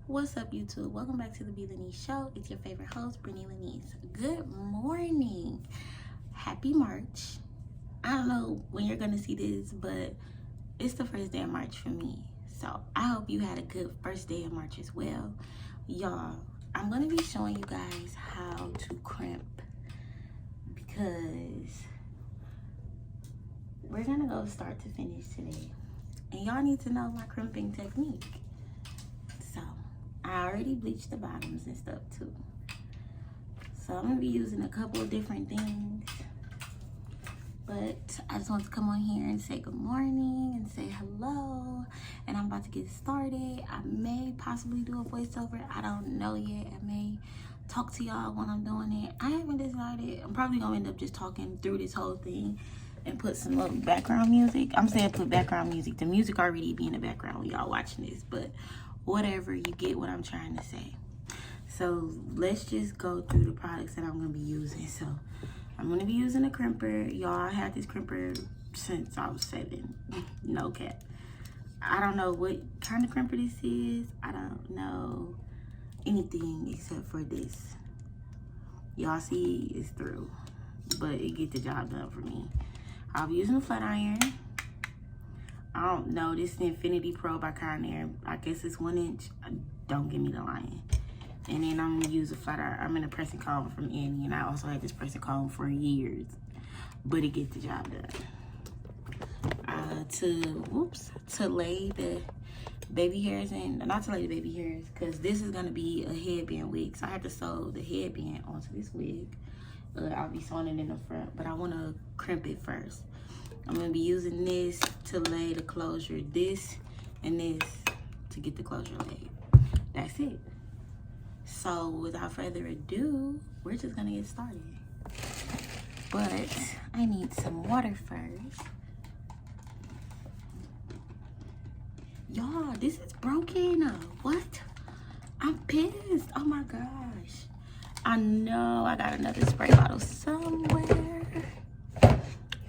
What's up, YouTube? Welcome back to the Be Lanice Show. It's your favorite host, Brittany Lanice. Good morning. Happy March. I don't know when you're going to see this, but it's the first day of March for me. So I hope you had a good first day of March as well. Y'all, I'm going to be showing you guys how to crimp because we're going to go start to finish today. And y'all need to know my crimping technique. So I already bleached the bottoms and stuff too. So I'm gonna be using a couple of different things. But I just want to come on here and say good morning and say hello. And I'm about to get started. I may possibly do a voiceover. I don't know yet. I may talk to y'all when I'm doing it. I haven't decided. I'm probably gonna end up just talking through this whole thing and put some little background music. I'm saying put background music. The music already be in the background when y'all watching this, but whatever, you get what I'm trying to say. So let's just go through the products that I'm gonna be using. So I'm gonna be using a crimper. Y'all, I had this crimper since I was 7. No cap. I don't know what kind of crimper this is. I don't know anything except for this. Y'all see it's through, but it get the job done for me. I'll be using a flat iron. I don't know, this is Infinity Pro by Conair. I guess it's 1 inch. Don't give me the lying. And then I'm gonna use a flat iron. I'm in a pressing comb from Annie, and I also had this pressing comb for years, but it gets the job done. To lay the baby hairs in, not to lay the baby hairs, because this is gonna be a headband wig. So I have to sew the headband onto this wig. I'll be sewing it in the front, but I wanna crimp it first. I'm gonna be using this to lay the closure, this and this to get the closure laid. That's it. So without further ado, we're just gonna get started. But I need some water first. Y'all, this is broken. What? I'm pissed. Oh my gosh. I know I got another spray bottle somewhere.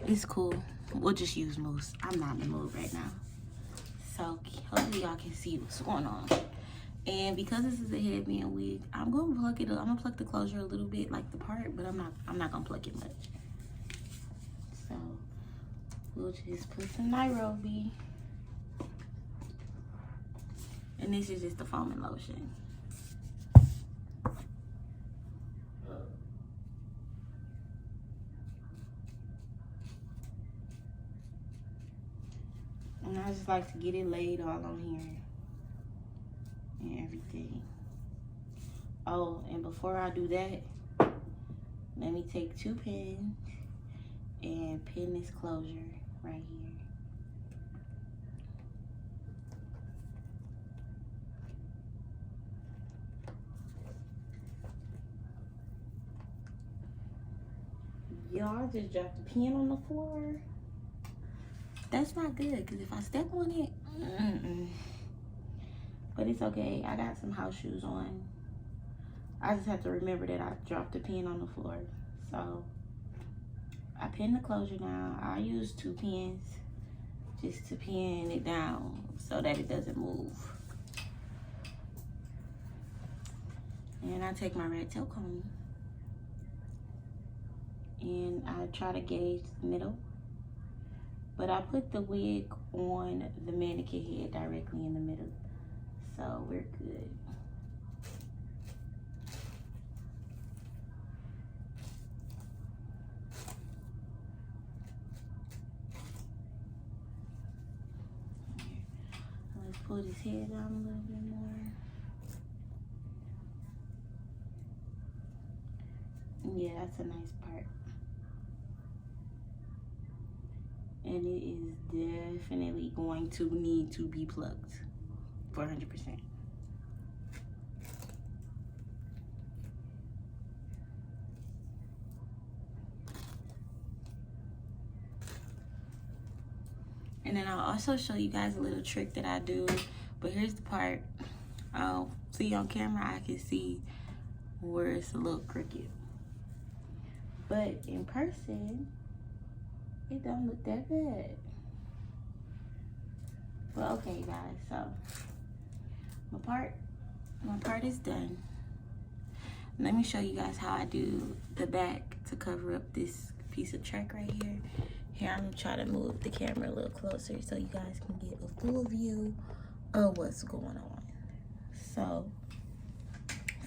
It's cool. We'll just use mousse. I'm not in the mood right now. So hopefully y'all can see what's going on. And because this is a headband wig, I'm gonna pluck it up. I'm gonna pluck the closure a little bit, like the part, but I'm not gonna pluck it much. So we'll just put some Nairobi. And this is just the foaming lotion. And I just like to get it laid all on here and everything. Oh, and before I do that, let me take 2 pins and pin this closure right here. Y'all just dropped the pin on the floor. That's not good, because if I step on it, but it's okay. I got some house shoes on. I just have to remember that I dropped the pin on the floor. So I pin the closure down. I use 2 pins just to pin it down so that it doesn't move. And I take my red tail comb and I try to gauge the middle. But I put the wig on the mannequin head directly in the middle. So we're good. Let's pull this head down a little bit more. Yeah, that's a nice part. And it is definitely going to need to be plucked for 100%. And then I'll also show you guys a little trick that I do. But here's the part. See on camera, I can see where it's a little crooked. But in person, it don't look that bad. But okay, guys, so my part my part is done. Let me show you guys how I do the back to cover up this piece of track right here. Here, I'm gonna try to move the camera a little closer so you guys can get a full view of what's going on. So,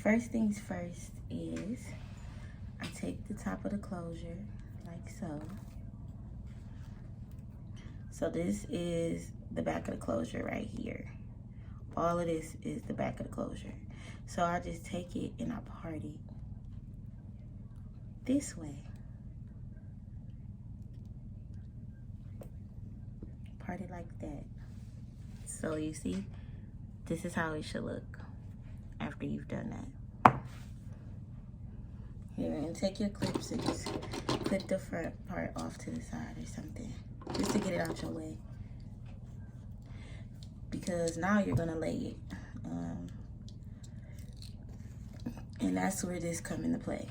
first things first is I take the top of the closure like so. So this is the back of the closure right here. All of this is the back of the closure. So I just take it and I part it this way. Part it like that. So you see, this is how it should look after you've done that. Here, and take your clips and just clip the front part off to the side or something, just to get it out your way. Because now you're gonna lay it. And that's where this come into play.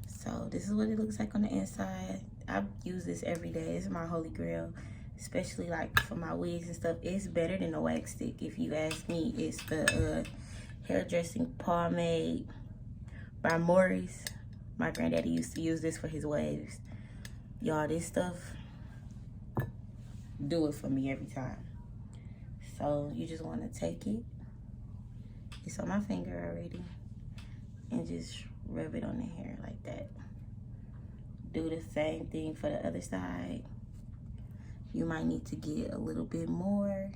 So this is what it looks like on the inside. I use this every day. It's my holy grail, especially like for my wigs and stuff. It's better than a wax stick, if you ask me. It's the Hairdressing Pomade by Maurice. My granddaddy used to use this for his waves. Y'all, this stuff do it for me every time. So you just want to take it. It's on my finger already. And just rub it on the hair like that. Do the same thing for the other side. You might need to get a little bit more.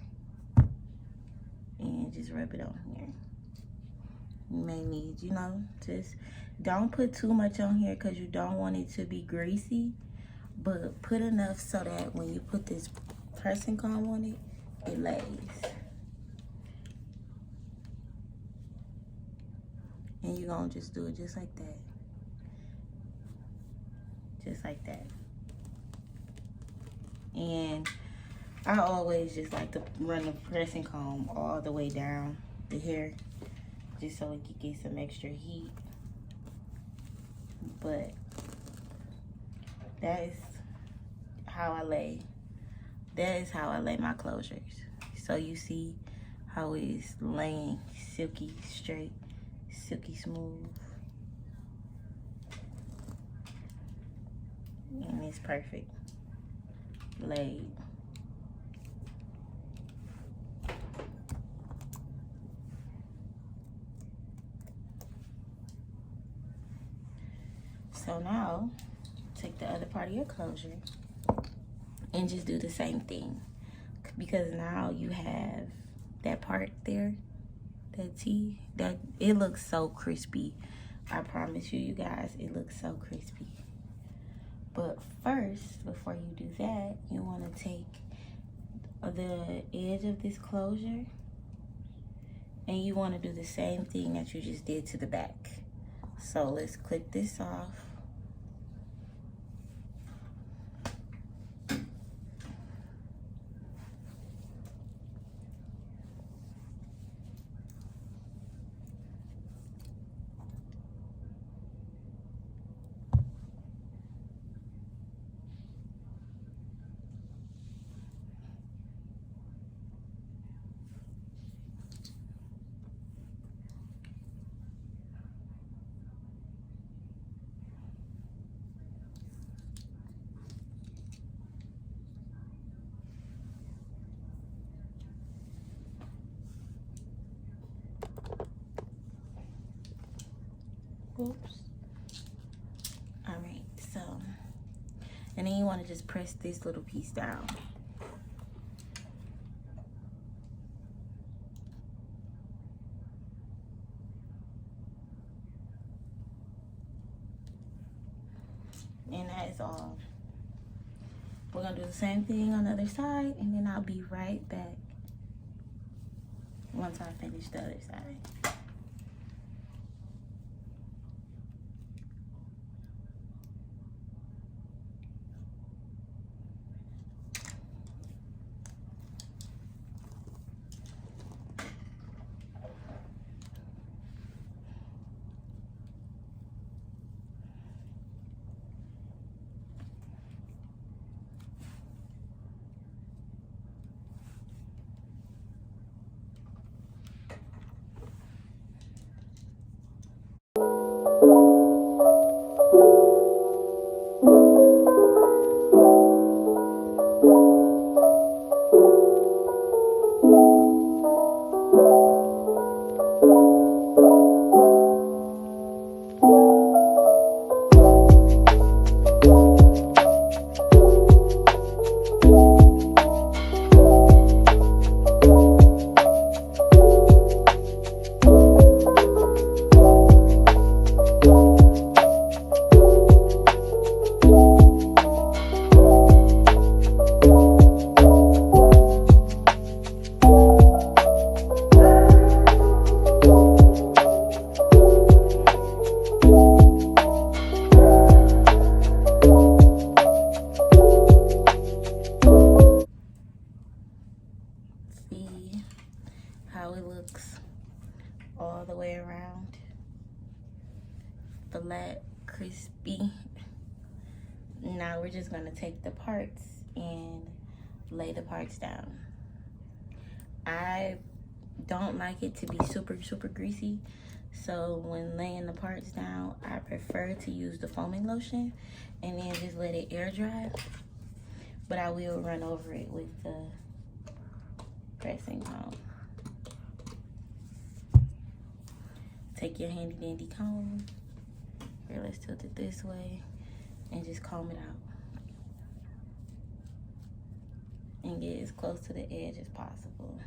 And just rub it on here. You may need, you know, just don't put too much on here because you don't want it to be greasy. But put enough so that when you put this pressing comb on it, it lays. And you're gonna just do it just like that. Just like that. And I always just like to run the pressing comb all the way down the hair, just so it can get some extra heat. But that is how I lay. That is how I lay my closures. So you see how it's laying silky straight, silky smooth. And it's perfect laid. So now, take the other part of your closure and just do the same thing. Because now you have that part there, that T, that it looks so crispy. I promise you, you guys, it looks so crispy. But first, before you do that, you want to take the edge of this closure and you want to do the same thing that you just did to the back. So let's clip this off. Oops. All right, so, and then you want to just press this little piece down. And that is all. We're gonna do the same thing on the other side, and then I'll be right back once I finish the other side. How it looks all the way around. Flat, crispy. Now we're just gonna take the parts and lay the parts down. I don't like it to be super greasy, so when laying the parts down, I prefer to use the foaming lotion and then just let it air dry. But I will run over it with the pressing comb. Take your handy dandy comb. Here, let's tilt it this way and just comb it out. And get as close to the edge as possible.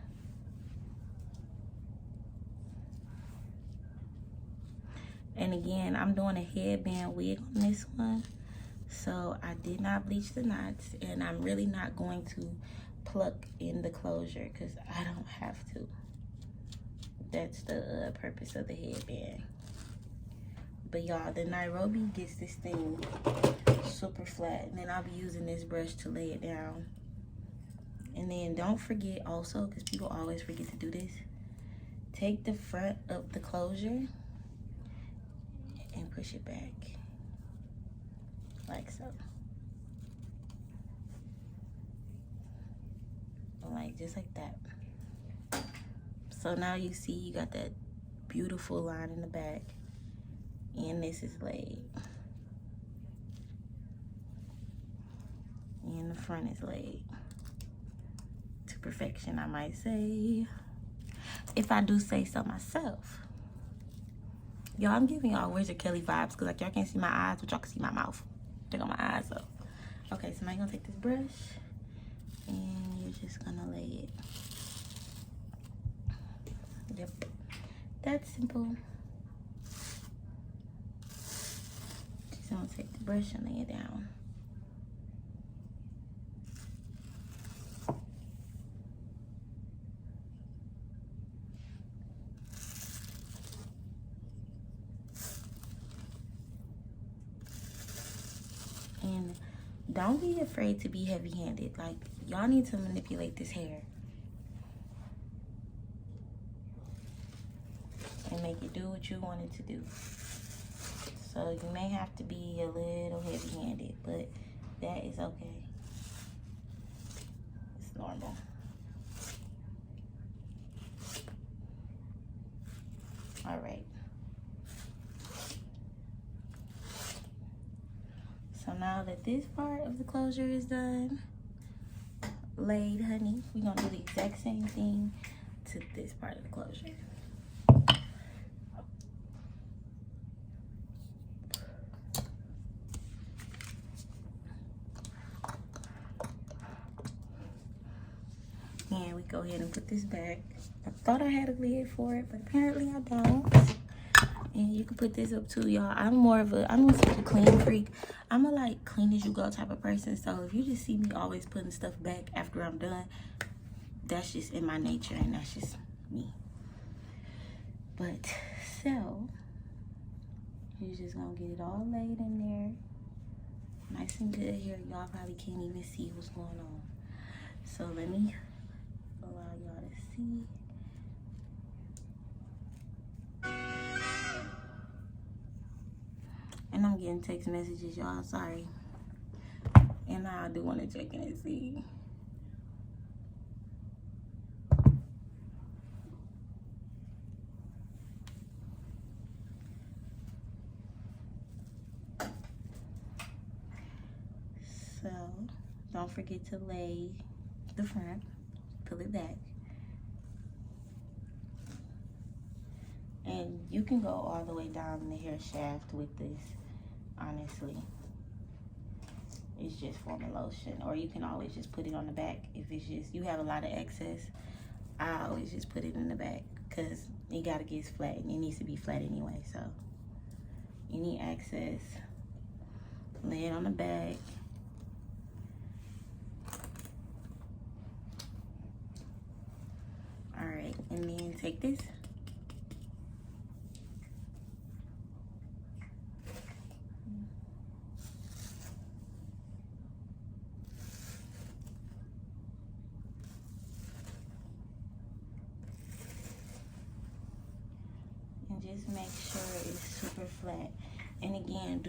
And again, I'm doing a headband wig on this one. So I did not bleach the knots, and I'm really not going to pluck in the closure because I don't have to. That's the purpose of the headband. But y'all, the Nairobi gets this thing super flat, and then I'll be using this brush to lay it down. And then don't forget also, because people always forget to do this, take the front of the closure and push it back like so. Like just like that. So now you see you got that beautiful line in the back, and this is laid. And the front is laid to perfection, I might say, if I do say so myself. Y'all, I'm giving y'all Wizard Kelly vibes because like y'all can't see my eyes, but y'all can see my mouth. Check out my eyes though. Okay, so now you're gonna take this brush and you're just gonna lay it. Yep, that's simple. Just gonna take the brush and lay it down. And don't be afraid to be heavy-handed. Like, y'all need to manipulate this hair and make it do what you want it to do. So you may have to be a little heavy-handed, but that is okay. It's normal. All right. So now that this part of the closure is done, laid, honey, we're gonna do the exact same thing to this part of the closure. And we go ahead and put this back. I thought I had a lid for it, but apparently I don't. And you can put this up too, y'all. I'm such a clean freak. I'm a like clean as you go type of person. So if you just see me always putting stuff back after I'm done, that's just in my nature and that's just me. But so you're just gonna get it all laid in there. Nice and good here. Y'all probably can't even see what's going on. So let me allow y'all to see. And I'm getting text messages, y'all, sorry. And I do want to check in and see. don't forget to lay the front, pull it back. And you can go all the way down the hair shaft with this, honestly. It's just forming lotion, or you can always just put it on the back if it's just, you have a lot of excess. I always just put it in the back because it gotta get flat, and it needs to be flat anyway. So any excess, lay it on the back. All right, and then take this. Just make sure it's super flat. And again,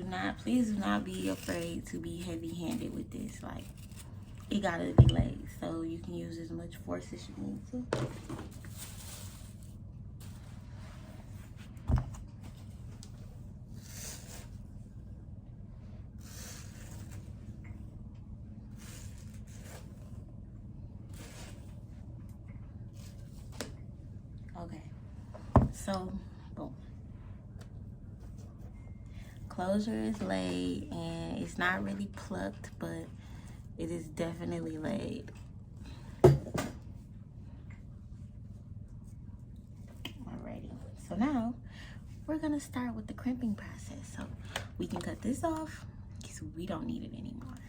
please do not be afraid to be heavy-handed with this. Like, it gotta be laid, so you can use as much force as you need to. Okay, so boom. Closure is laid, and it's not really plucked, but it is definitely laid. Alrighty, so now we're gonna start with the crimping process. So we can cut this off because we don't need it anymore.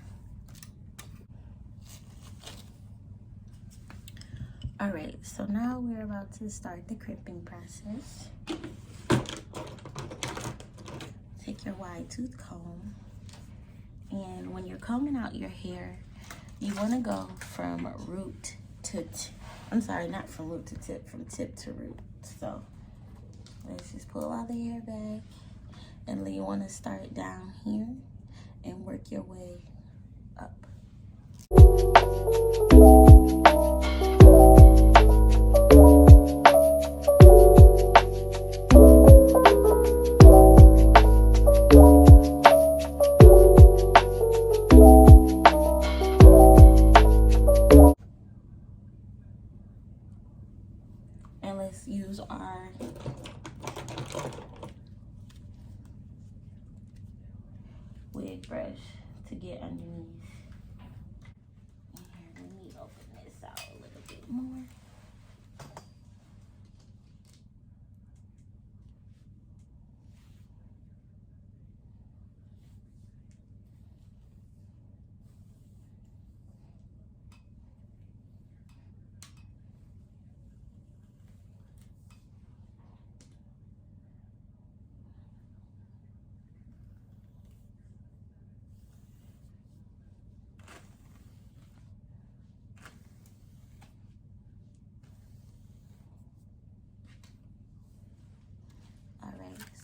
All right, so now we're about to start the crimping process. Take your wide tooth comb, and when you're combing out your hair, you want to go from root to I'm sorry, not from root to tip, from tip to root. So let's just pull all the hair back, and then you want to start down here and work your way up. And let's use our wig brush to get underneath. And here, let me open this out a little bit more.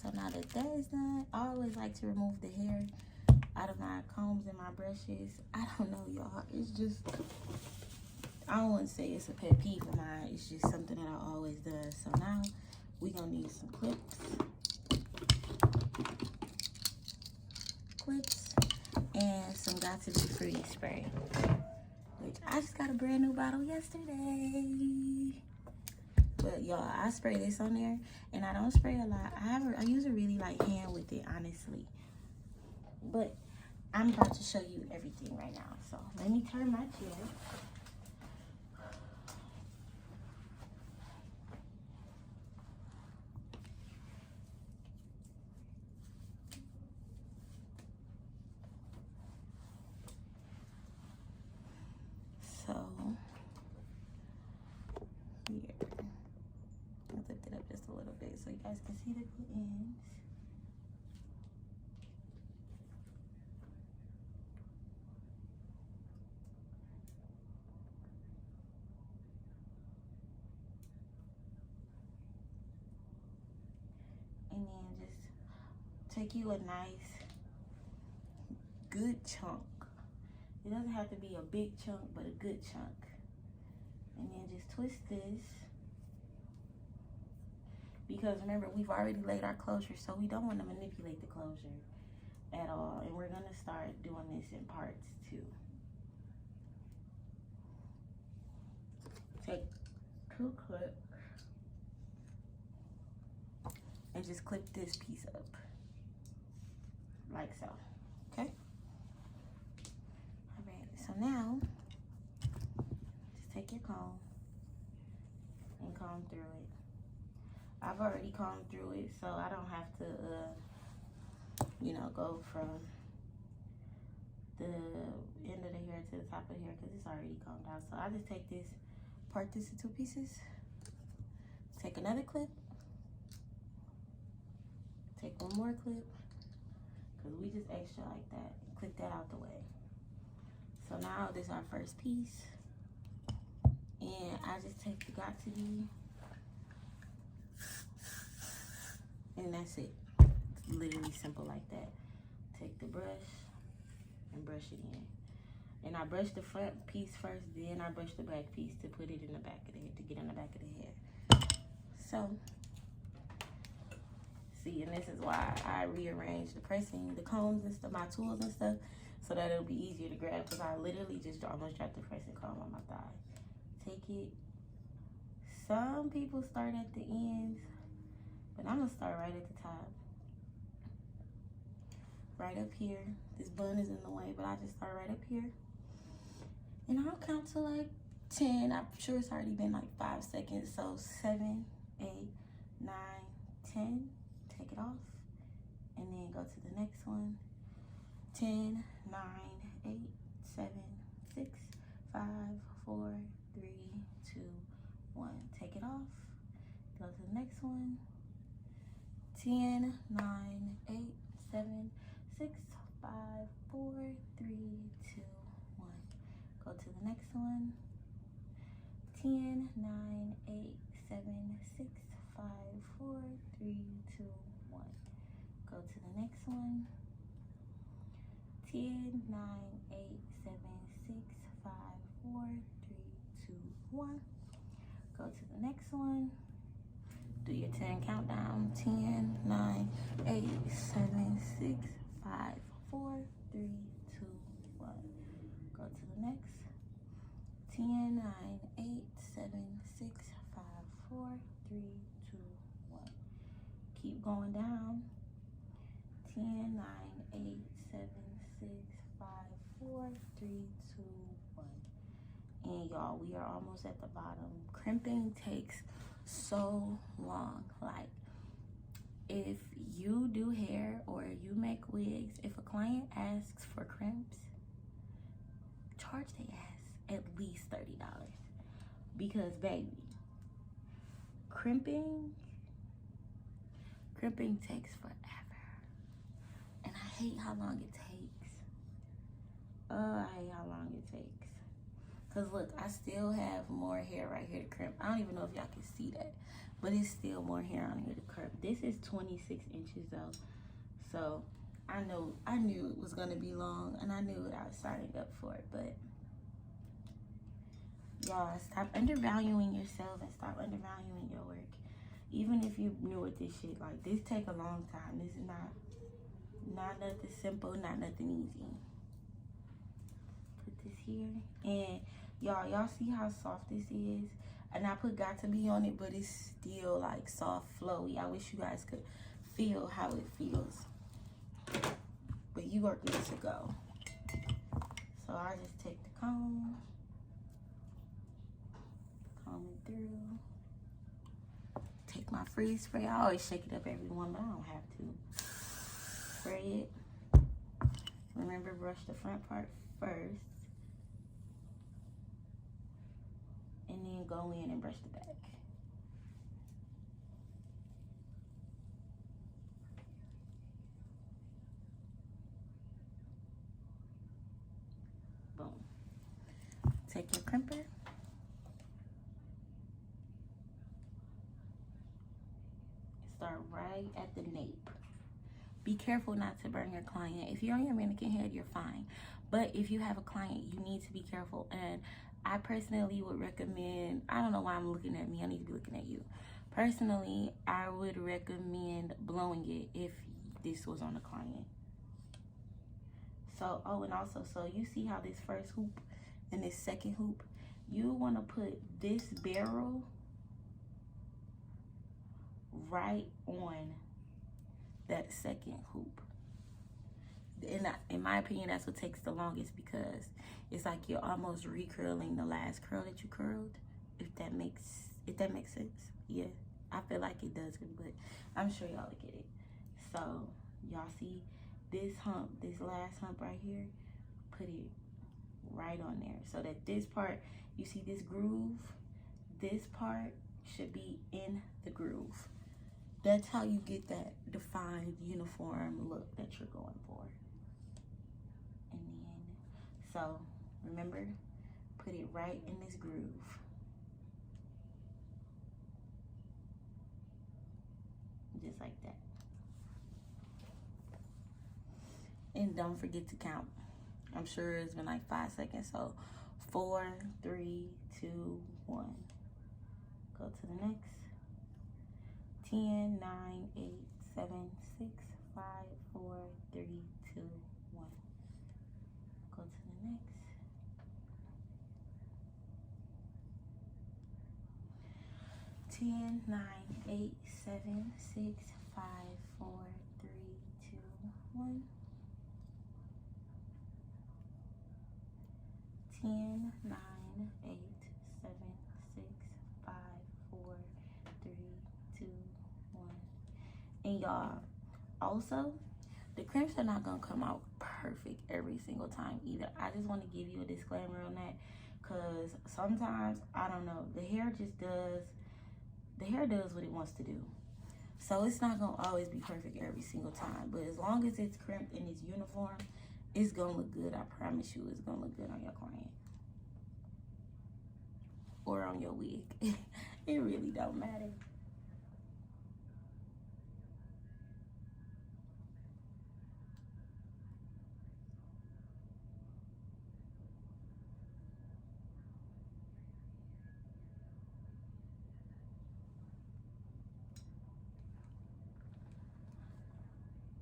So now that that is done, I always like to remove the hair out of my combs and my brushes. I don't know, y'all. It's just, I don't want to say it's a pet peeve of mine. It's just something that I always do. So now we're going to need some clips. And some Got To Be Free spray, which I just got a brand new bottle yesterday. But y'all, I spray this on there, and I don't spray a lot. I use a really light hand with it, honestly. But I'm about to show you everything right now. So let me turn my chair. So here. I'll lift it up just a little bit so you guys can see the ends. And then just take you a nice, good chunk. It doesn't have to be a big chunk, but a good chunk. And then just twist this. Because remember, we've already laid our closure, so we don't want to manipulate the closure at all. And we're going to start doing this in parts too. take 2 clips and just clip this piece up like so. Okay. All right. So now, just take your comb and comb through it. I've already combed through it, so I don't have to, you know, go from the end of the hair to the top of the hair because it's already combed out. So I just take this, part this into 2 pieces, take another clip, take 1 more clip, because we just extra like that, clip that out the way. So now this is our first piece, and I just take the got to be, and that's it. It's literally simple like that. Take the brush and brush it in. And I brush the front piece first, then I brush the back piece to put it in the back of the head, to get in the back of the head. So, see, and this is why I rearrange the pressing, the combs and stuff, my tools and stuff, so that it'll be easier to grab, because I literally just almost dropped the pressing comb on my thigh. Take it. Some people start at the ends, but I'm gonna start right at the top. Right up here. This bun is in the way, but I just start right up here. And I'll count to like 10. I'm sure it's already been like 5 seconds. So 7, 8, 9, 10. Take it off. And then go to the next one. 10, 9, 8, 7, 6, 5, 4, 3, 2, 1. Take it off. Go to the next one. 10, 9, 8, 7, 6, 5, 4, 3, 2, 1. Go to the next one. 10, 9, 8, 7, 6, 5, 4, 3, 2, 1. Go to the next one. 10, 9, 8, 7, 6, 5, 4, 3, 2, 1. Go to the next one. Do your 10 countdown. 10, 9, 8, 7, 6, 5, 4, 3, 2, 1. Go to the next. 10, 9, 8, 7, 6, 5, 4, 3, 2, 1. Keep going down. 10, 9, 8, 7, 6, 5, 4, 3, 2, 1. And y'all, we are almost at the bottom. Crimping takes so long. Like, if you do hair or you make wigs, if a client asks for crimps, charge their ass at least $30. Because baby, crimping takes forever. And I hate how long it takes. I hate how long it takes. Cause look, I still have more hair right here to crimp. I don't even know if y'all can see that, but it's still more hair on here to crimp. This is 26 inches though. So I knew it was gonna be long, and I knew what I was signing up for, but y'all, stop undervaluing yourself and stop undervaluing your work. Even if you're new at this shit, like, this take a long time. This is not nothing simple, not nothing easy. Put this here, and y'all see how soft this is? And I put got to be on it, but it's still like soft, flowy. I wish you guys could feel how it feels. But you are good to go. So I just take the comb it through. Take my freeze spray. I always shake it up everyone, but I don't have to. Spray it. Remember, brush the front part first. And then go in and brush the back. Boom. Take your crimper. Start right at the nape. Be careful not to burn your client. If you're on your mannequin head, you're fine. But if you have a client, you need to be careful. And I personally would recommend, I don't know why I'm looking at me, I need to be looking at you. Personally, I would recommend blowing it if this was on a client. So, oh, and also, so you see how this first hoop and this second hoop, you want to put this barrel right on that second hoop. In my opinion, that's what takes the longest, because it's like you're almost recurling the last curl that you curled, if that makes sense. Yeah, I feel like it does, but I'm sure y'all get it. So y'all see this hump, this last hump right here, put it right on there, so that this part, you see this groove, this part should be in the groove. That's how you get that defined, uniform look that you're going for. And then, so remember, put it right in this groove. Just like that. And don't forget to count. I'm sure it's been like 5 seconds, so 4, 3, 2, 1. Go to the next. 10, 9, 8, 7, 6, 5, 4, 3, 2, 1. Go to the next. 10, 9, 8, 7, 6, 5, 4, 3, 2, 1. 10, 9, 8, 7, 6, 5, 4, 3, 2, 1. And y'all, also, the crimps are not gonna come out perfect every single time either. I just want to give you a disclaimer on that, because sometimes, I don't know, the hair does what it wants to do. So it's not gonna always be perfect every single time, but as long as it's crimped and it's uniform, it's gonna look good. I promise you, it's gonna look good on your client or on your wig. It really don't matter.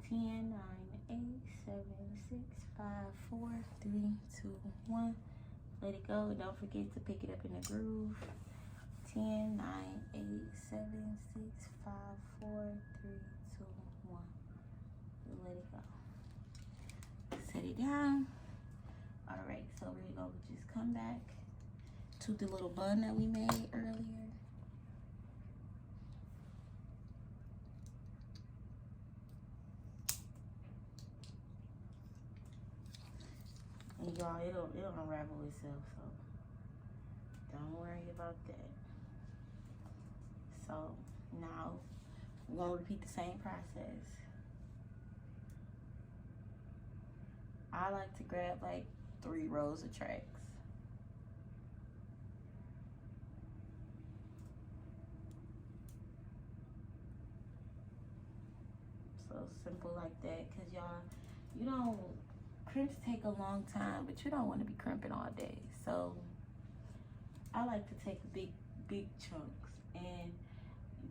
Ten, 9, 8, 7, 6, 5, 4, 3, 2, 1. Let it go. Don't forget to pick it up in the groove. 10, 9, 8, 7, 6, 5, 4, 3, 2, 1. Let it go. Set it down. All right, so we're gonna just come back to the little bun that we made earlier. And y'all, it'll unravel itself, so don't worry about that. So now we're gonna repeat the same process. I like to grab like 3 rows of tracks. So simple like that, cause y'all, crimps take a long time, but you don't want to be crimping all day. So I like to take big chunks, and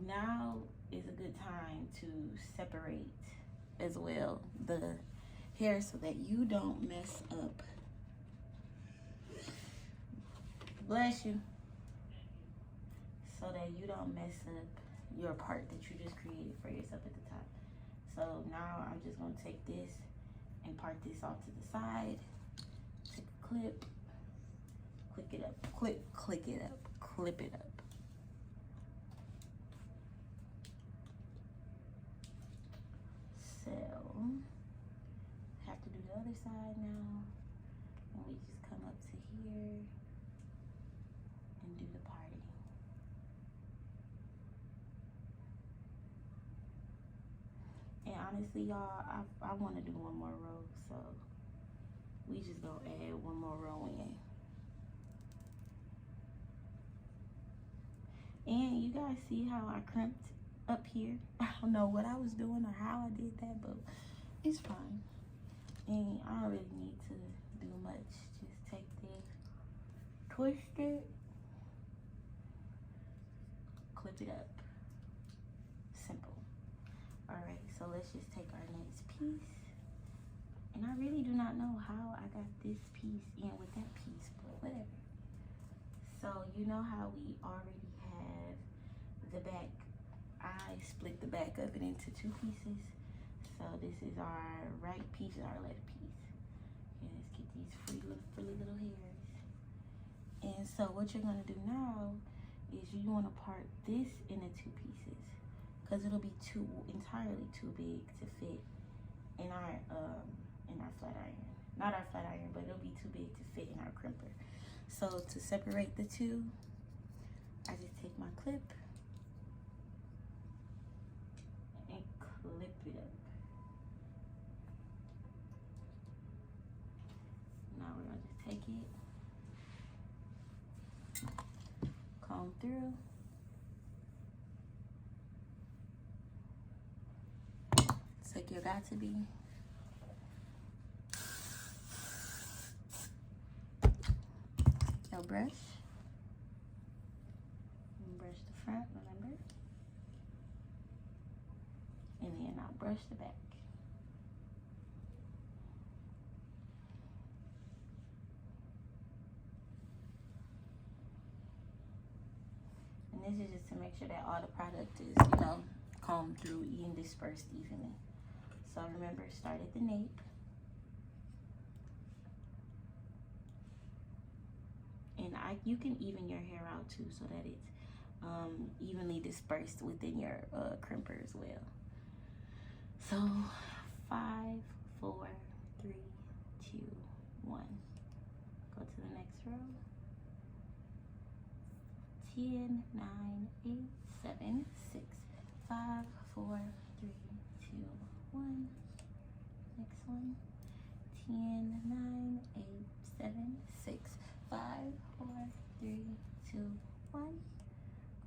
now is a good time to separate as well the hair so that you don't mess up. Bless you. So that you don't mess up your part that you just created for yourself at the top. So now I'm just gonna take this and part this off to the side. Take a clip, click it up, click it up, clip it up. So, have to do the other side now. And we just come up to here and do the parting. And honestly, y'all, I want to do one more row, so we just gonna add one more row in. And you guys see how I crimped up here? I don't know what I was doing or how I did that, but it's fine. And I don't really need to do much. Just take this, twist it, clip it up. Simple. All right, so let's just take our next piece. And I really do not know how I got this piece in with that piece, but whatever. So you know how we already have the back. I split the back of it into 2 pieces. So this is our right piece and our left piece. And let's get these frilly little hairs. And so what you're gonna do now is you wanna part this into 2 pieces, because it'll be entirely too big to fit in our flat iron. Not our flat iron, but it'll be too big to fit in our crimper. So to separate the two, I just take my clip and clip it up. Now we're gonna just take it, comb through. It's like you got to be. Your brush. And brush the front, remember? And then I'll brush the back. And this is just to make sure that all the product is, combed through and dispersed evenly. So remember, start at the nape. And you can even your hair out too, so that it's evenly dispersed within your crimper as well. So 5, 4, 3, 2, 1. Go to the next row. 10, 9, 8, 7, 6, 5, 4, 3, 2, 1. Next one. 10, 9, 8, 7, 6, 5, 4, 3, 2, 1.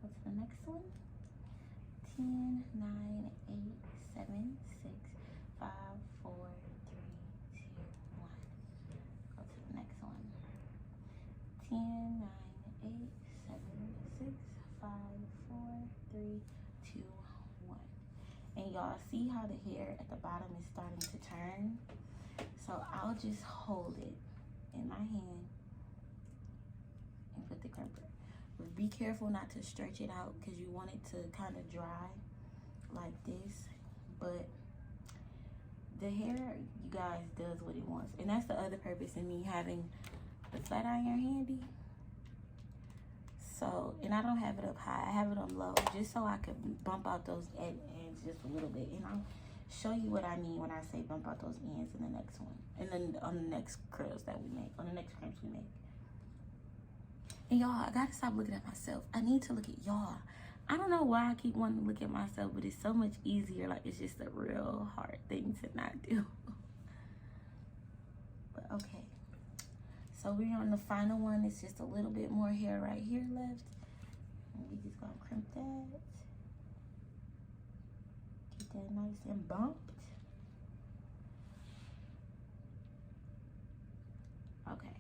Go to the next one. 10, 9, 8, 7, 6, 5, 4, 3, 2, 1. Go to the next one. 10, 9, 8, 7, 6, 5, 4, 3, 2, 1. And y'all see how the hair at the bottom is starting to turn? So I'll just hold it in my hand and put the crimper. But be careful not to stretch it out, because you want it to kind of dry like this. But the hair, you guys, does what it wants. And that's the other purpose in me having the flat iron handy. So, and I don't have it up high, I have it on low, just so I can bump out those ends just a little bit. And I'll show you what I mean when I say bump out those ends in the next one. And then on the next curls that we make, on the next crimps we make. And y'all, I gotta stop looking at myself. I need to look at y'all. I don't know why I keep wanting to look at myself, but it's so much easier. Like, it's just a real hard thing to not do. But okay. So we're on the final one. It's just a little bit more hair right here left. And we just gonna crimp that. Get that nice and bumped. Okay.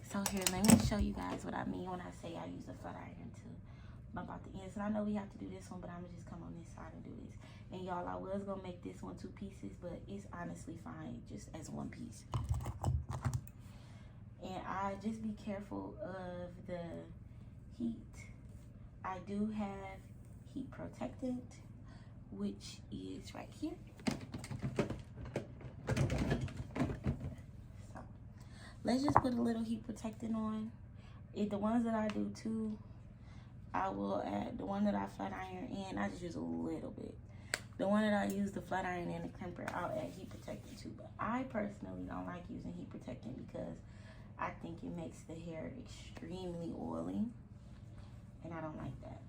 So here, let me show you guys what I mean when I say I use a flat iron to bump out the ends. And I know we have to do this one, but I'm gonna just come on this side and do this. And y'all, I was gonna make this one 2 pieces, but it's honestly fine just as 1 piece. And I just be careful of the heat. I do have heat protectant, which is right here. So let's just put a little heat protectant on. The ones that I do too, I will add the one that I flat iron in. I just use a little bit. The one that I use the flat iron and the crimper, I'll add heat protectant too. But I personally don't like using heat protectant because I think it makes the hair extremely oily, and I don't like that.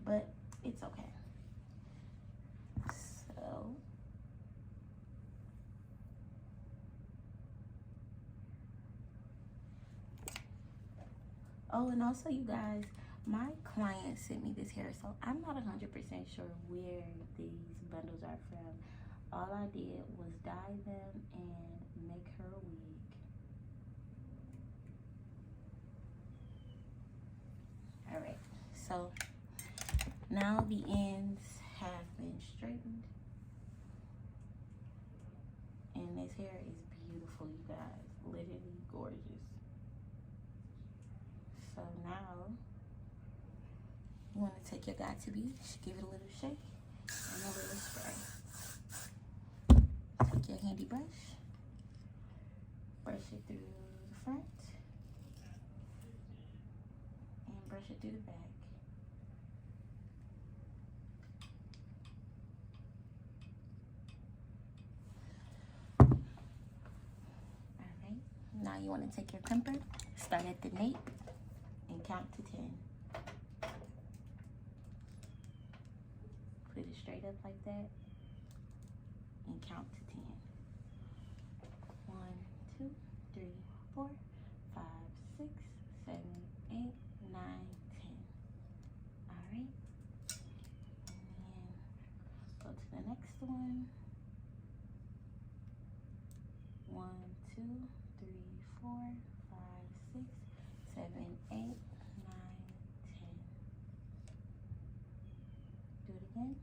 But it's okay. So oh, and also you guys, my client sent me this hair, so I'm not 100% sure where these bundles are from. All I did was dye them and make her a wig. All right, so now the ends have been straightened. his hair is beautiful, you guys. Literally gorgeous. So now you want to take your Got To Be, give it a little shake and a little spray. Take your handy brush, brush it through the front, and brush it through the back. Alright, now you want to take your crimper, start at the nape, and count to 10. Put it straight up like that and count to 10. 1, 2, 3, 4, 5, 6, 7, 8, 9, 10. Alright. And then go to the next one. 1, 2, 3, 4, 5, 6, 7, 8, 9, 10. Do it again.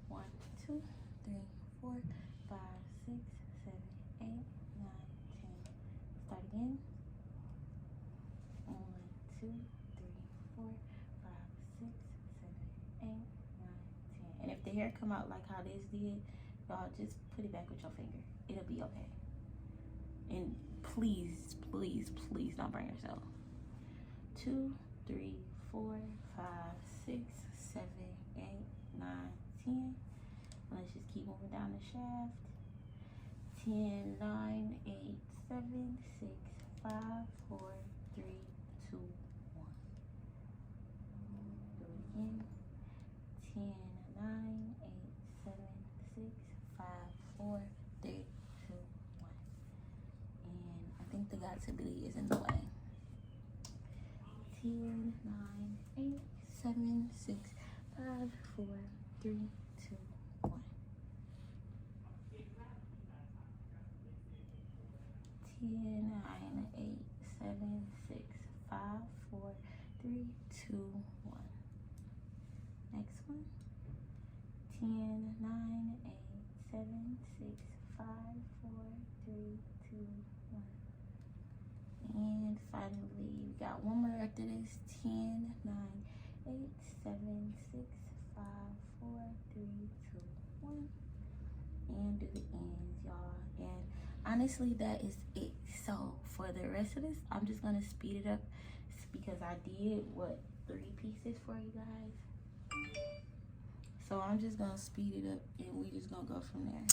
1, 2, 3, 4, 5, 6, 7, 8, 9, 10. Start again. 1, 2, 3, 4, 5, 6, 7, 8, 9, 10. And if the hair come out like how this did, y'all just put it back with your finger. It'll be okay. And please, please, please don't burn yourself. 2, 3, 4, 5, 6, 7, 8, 9, 10. Let's just keep moving down the shaft. 10, 9, 8, 7, 6, 5, 4, 3, 2, 1. Do it again. 10, 9, 8, 7, 6, 5, 4, 3, 2, 1. And I think the Got To Be is in the way. 10, 9, 8, 7, 6, 5, 4, 3, 2, 1. 10, 9, 8, 7, 6, 5, 4, 3, 2, 1. Next one. 10, 9, 8, 7, 6, 5, 4, 3, 2, 1. And finally, we got one more after this. 10, 9, 8, 7, 6, 5, 4, 3, 2, 1. And do the ends, y'all. And honestly, that is it. So for the rest of this, I'm just gonna speed it up because I did 3 pieces for you guys. So I'm just gonna speed it up and we just gonna go from there.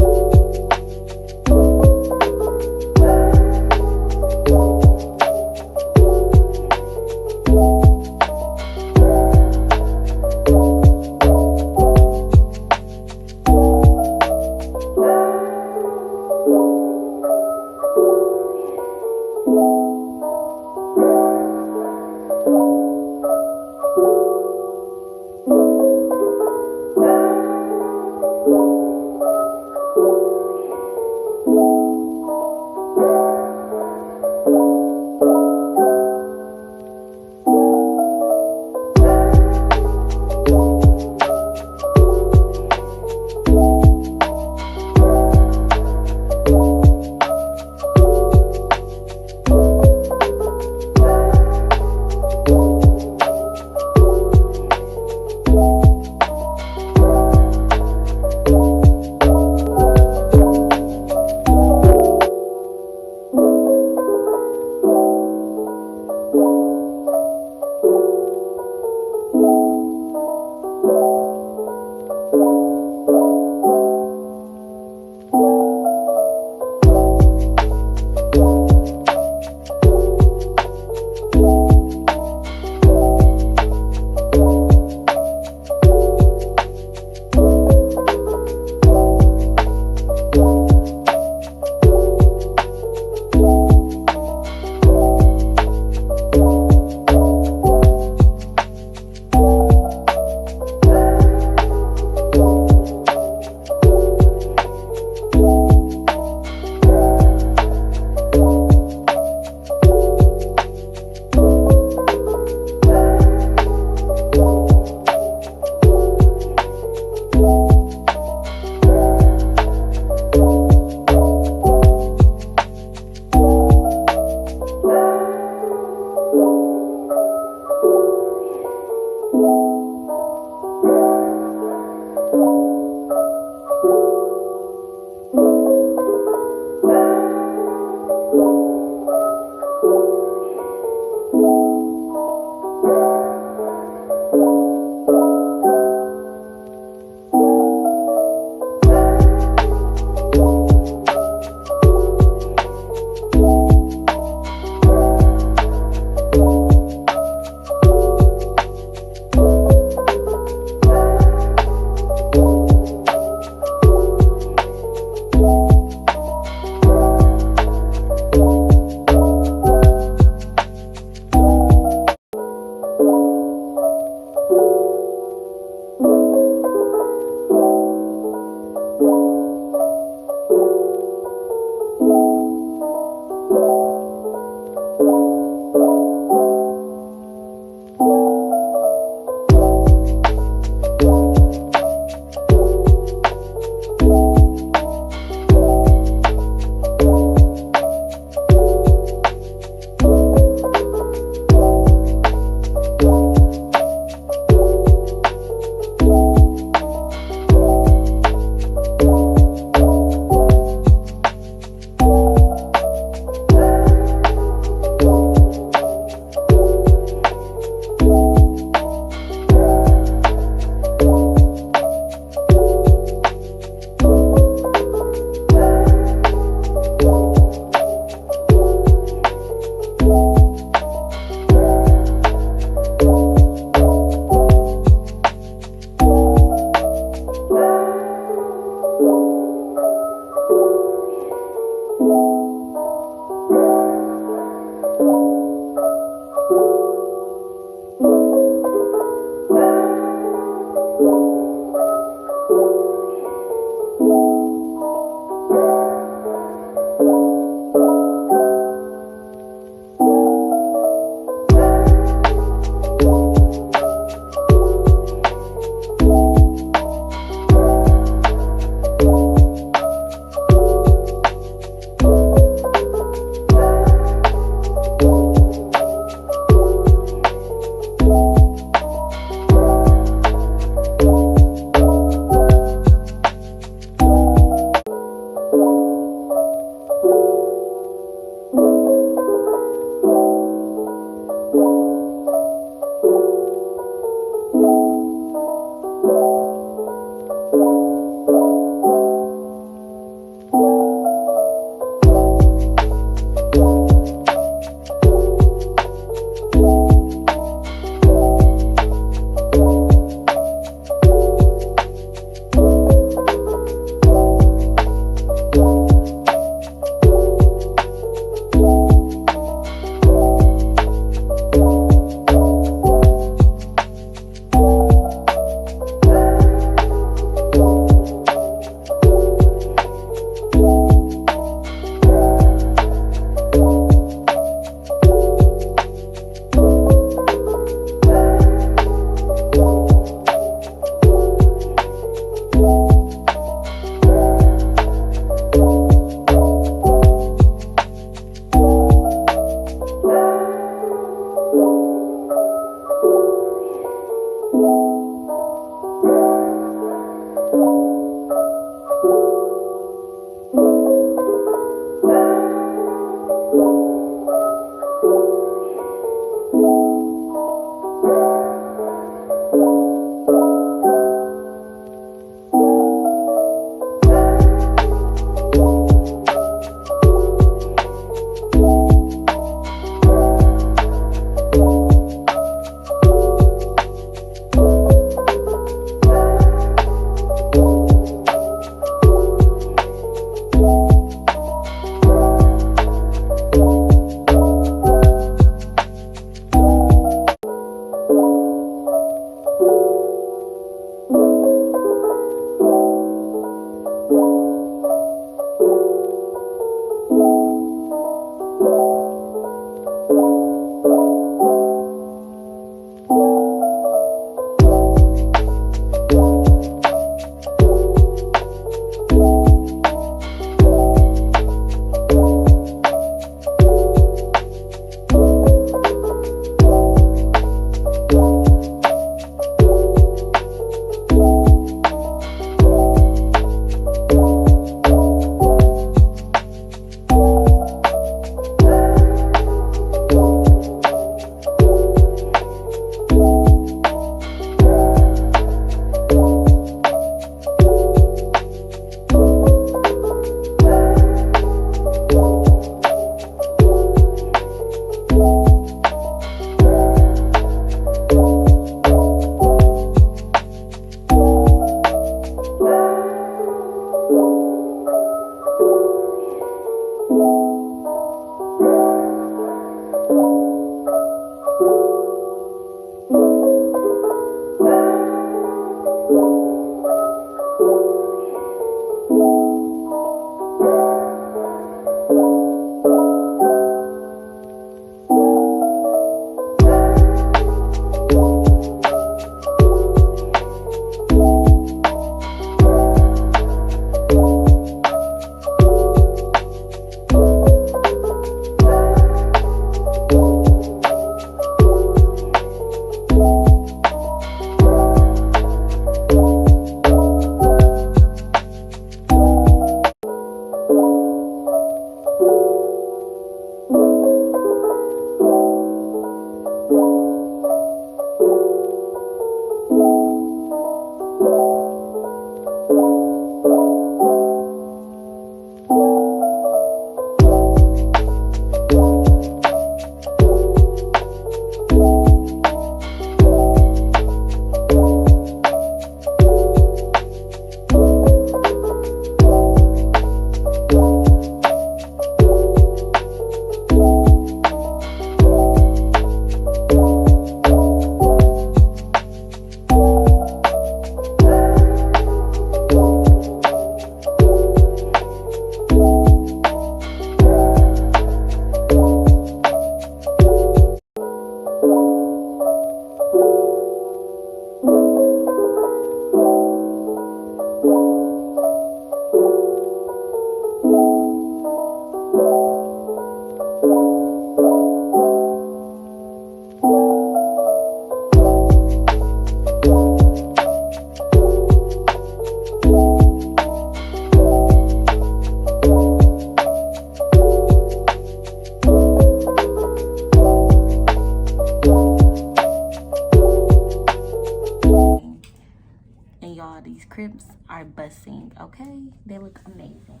okay? They look amazing.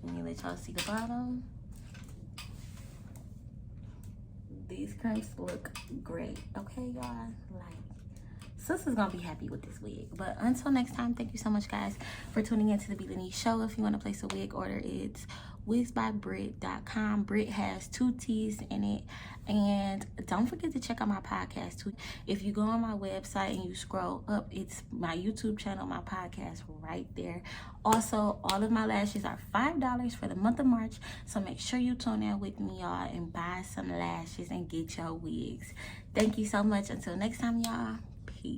Let me let y'all see the bottom. These crimps look great, okay, y'all? Like, sis is gonna be happy with this wig. But until next time, thank you so much, guys, for tuning into the Be Denise show. If you want to place a wig order, it's wigsbybrit.com. Brit has 2 T's in it. And don't forget to check out my podcast too. If you go on my website and you scroll up, it's my YouTube channel, my podcast right there. Also, all of my lashes are $5 for the month of March. So make sure you tune in with me, y'all, and buy some lashes and get your wigs. Thank you so much. Until next time, y'all. Peace.